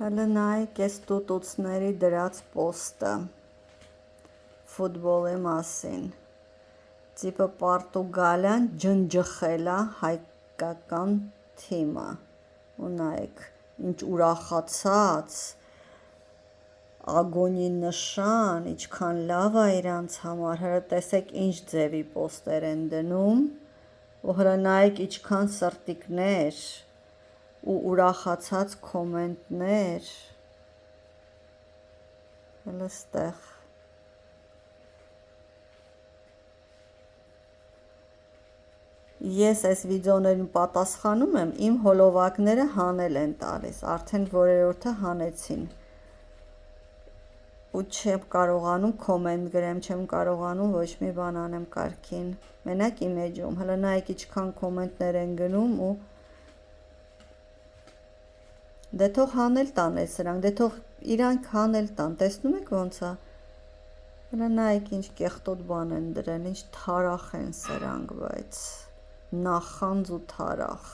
Հələ նայեք այս տուտուցների դրած պոստը ֆուտբոլի մասին, տիպը Պորտուգալիան ջնջխել է հայկական թիմը, ու նայեք ինչ ուրախացած, ագոնի նշան, ինչքան լավ է իրանց համար, հələ տեսեք ինչ ձևի պոստեր են դնում, ու հələ նայեք ինչքան սրտիկներ ու ուրախացած կոմենտներ, հələ ստեղ, ես այս վիդեոներին պատասխանում եմ, իմ հոլովակները հանել են տալիս, արդեն որերորդը հանեցին, ու չեմ կարողանում կոմենտ գրեմ, չեմ կարողանում ոչ մի բան անեմ կարգին, մենակ իմ էջում, հələ նայեք ինչքան կոմենտներ են գնում ու դե թող հանել տան է սրանք, դե թող իրանք հանել տան, տեսնում եք ոնց է, հələ նայեք ինչ կեղտոտ բան են դրել, ինչ թարախ են սրանք, բայց նախանձ ու թարախ